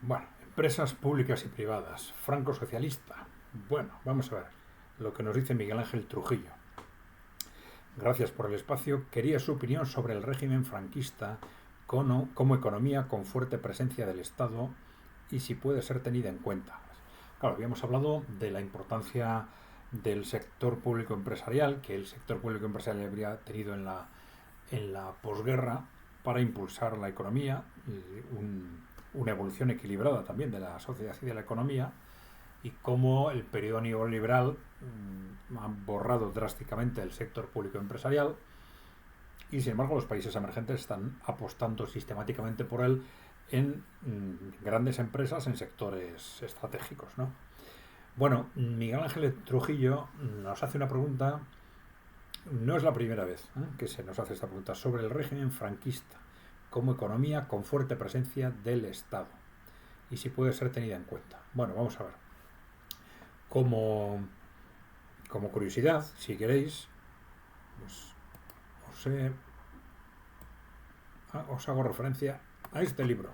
Bueno, empresas públicas y privadas, franco-socialista. Bueno, vamos a ver lo que nos dice Miguel Ángel Trujillo. Gracias por el espacio. Quería su opinión sobre el régimen franquista como economía con fuerte presencia del Estado y si puede ser tenida en cuenta. Claro, habíamos hablado de la importancia del sector público empresarial, que el sector público empresarial habría tenido en la posguerra para impulsar la economía, una evolución equilibrada también de la sociedad y de la economía, y cómo el periodo neoliberal ha borrado drásticamente el sector público empresarial, y sin embargo los países emergentes están apostando sistemáticamente por él en grandes empresas en sectores estratégicos, ¿no? Bueno, Miguel Ángel Trujillo nos hace una pregunta. No es la primera vez que se nos hace esta pregunta sobre el régimen franquista como economía con fuerte presencia del Estado y si puede ser tenida en cuenta. Bueno, vamos a ver. Como curiosidad, si queréis, pues, os hago referencia a este libro,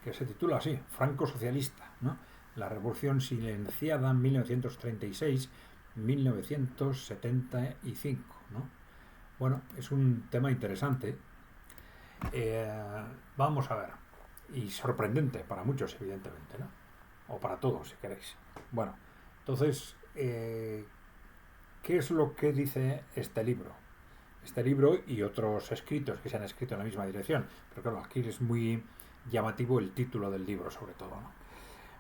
que se titula así, Franco Socialista, ¿no? La Revolución Silenciada 1936-1975, ¿no? Bueno, es un tema interesante. Vamos a ver. Y sorprendente para muchos, evidentemente, ¿no? O para todos, si queréis. Bueno, entonces, ¿qué es lo que dice este libro? Este libro y otros escritos que se han escrito en la misma dirección. Pero claro, aquí es muy llamativo el título del libro, sobre todo, ¿no?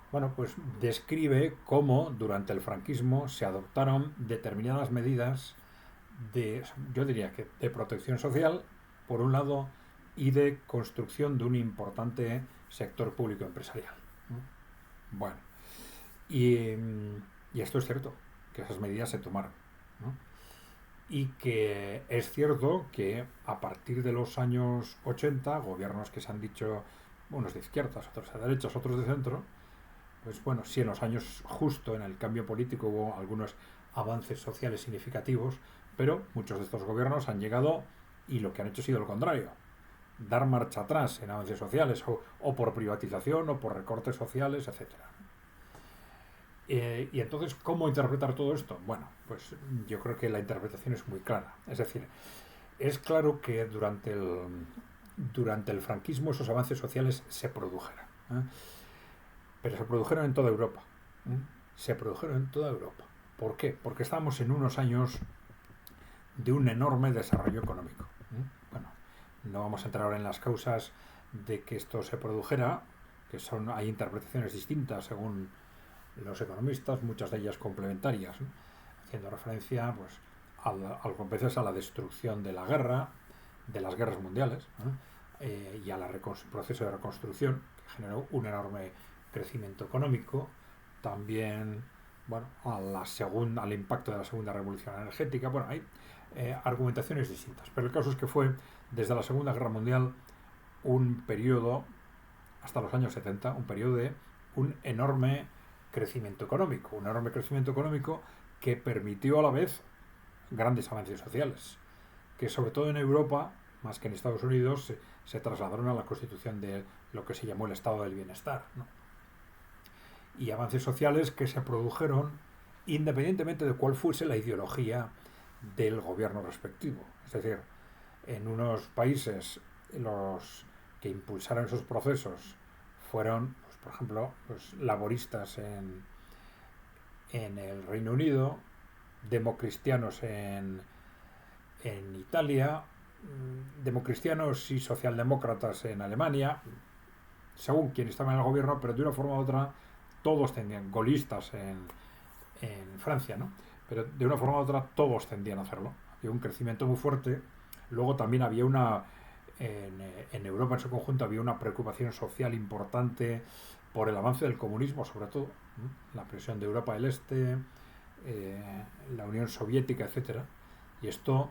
Bueno, pues describe cómo durante el franquismo se adoptaron determinadas medidas yo diría que de protección social, por un lado, y de construcción de un importante sector público empresarial, ¿no? Bueno, y, y esto es cierto, que esas medidas se tomaron, ¿no? Y que es cierto que a partir de los años 80, gobiernos que se han dicho, unos de izquierdas, otros de derechas, otros de centro, pues bueno, sí, en los años justo en el cambio político hubo algunos avances sociales significativos, pero muchos de estos gobiernos han llegado y lo que han hecho ha sido lo contrario, dar marcha atrás en avances sociales o por privatización o por recortes sociales, etcétera. Y entonces, ¿cómo interpretar todo esto? Bueno, pues yo creo que la interpretación es muy clara. Es decir, es claro que durante el franquismo esos avances sociales se produjeron, ¿eh? Pero se produjeron en toda Europa. ¿Eh? Se produjeron en toda Europa. ¿Por qué? Porque estamos en unos años de un enorme desarrollo económico. ¿Eh? Bueno, no vamos a entrar ahora en las causas de que esto se produjera, que hay interpretaciones distintas según los economistas, muchas de ellas complementarias, ¿no? Haciendo referencia pues, algunas veces a la destrucción de la guerra, de las guerras mundiales, y al proceso de reconstrucción, que generó un enorme crecimiento económico, también bueno, al impacto de la segunda revolución energética. Bueno, hay argumentaciones distintas, pero el caso es que fue desde la Segunda Guerra Mundial un periodo, hasta los años 70, un periodo de un enorme crecimiento económico que permitió a la vez grandes avances sociales, que sobre todo en Europa, más que en Estados Unidos, se trasladaron a la constitución de lo que se llamó el estado del bienestar, ¿no? Y avances sociales que se produjeron independientemente de cuál fuese la ideología del gobierno respectivo. Es decir, en unos países los que impulsaron esos procesos fueron, pues, por ejemplo, los laboristas en el Reino Unido, democristianos en Italia, democristianos y socialdemócratas en Alemania, según quien estaba en el gobierno, pero de una forma u otra todos tendían, golistas en Francia, ¿no? Pero de una forma u otra todos tendían a hacerlo. Había un crecimiento muy fuerte. Luego también había en Europa en su conjunto había una preocupación social importante por el avance del comunismo, sobre todo, ¿no? La presión de Europa del Este, la Unión Soviética, etcétera. Y esto,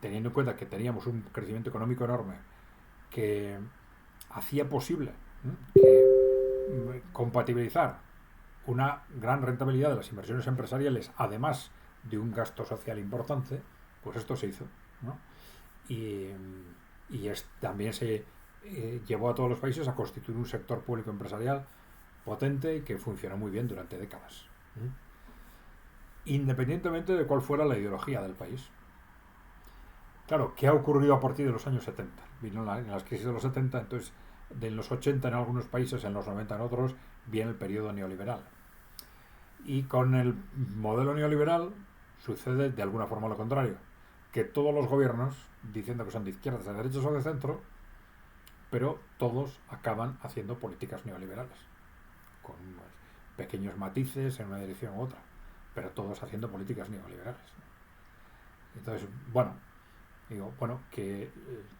teniendo en cuenta que teníamos un crecimiento económico enorme que hacía posible, que compatibilizar una gran rentabilidad de las inversiones empresariales, además de un gasto social importante, pues esto se hizo, ¿no? Y también llevó a todos los países a constituir un sector público empresarial potente y que funcionó muy bien durante décadas, independientemente de cuál fuera la ideología del país. Claro, ¿qué ha ocurrido a partir de los años 70? Vino en las crisis de los 70, entonces de los 80 en algunos países, en los 90 en otros, viene el periodo neoliberal. Y con el modelo neoliberal sucede de alguna forma lo contrario, que todos los gobiernos, diciendo que son de izquierdas, de derechas o de centro, pero todos acaban haciendo políticas neoliberales, con pequeños matices en una dirección u otra, pero todos haciendo políticas neoliberales. Entonces, bueno, digo, bueno, que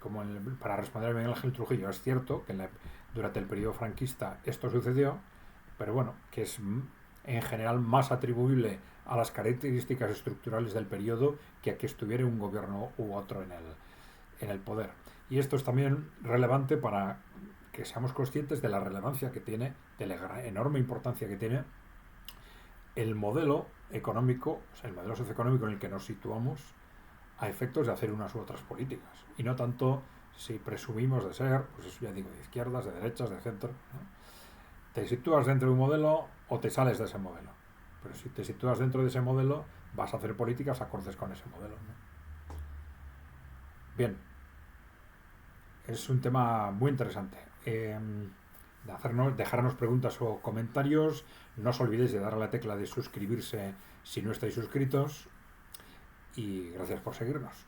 como para responder a Miguel Ángel Trujillo, es cierto que durante el periodo franquista esto sucedió, pero bueno, que es en general más atribuible a las características estructurales del periodo que a que estuviera un gobierno u otro en el poder. Y esto es también relevante para que seamos conscientes de la relevancia que tiene, de la enorme importancia que tiene el modelo económico, o sea, el modelo socioeconómico en el que nos situamos a efectos de hacer unas u otras políticas. Y no tanto si presumimos de ser, pues eso ya digo, de izquierdas, de derechas, de centro, ¿no? Te sitúas dentro de un modelo o te sales de ese modelo. Pero si te sitúas dentro de ese modelo, vas a hacer políticas acordes con ese modelo, ¿no? Bien, es un tema muy interesante. Dejarnos preguntas o comentarios. No os olvidéis de dar a la tecla de suscribirse si no estáis suscritos. Y gracias por seguirnos.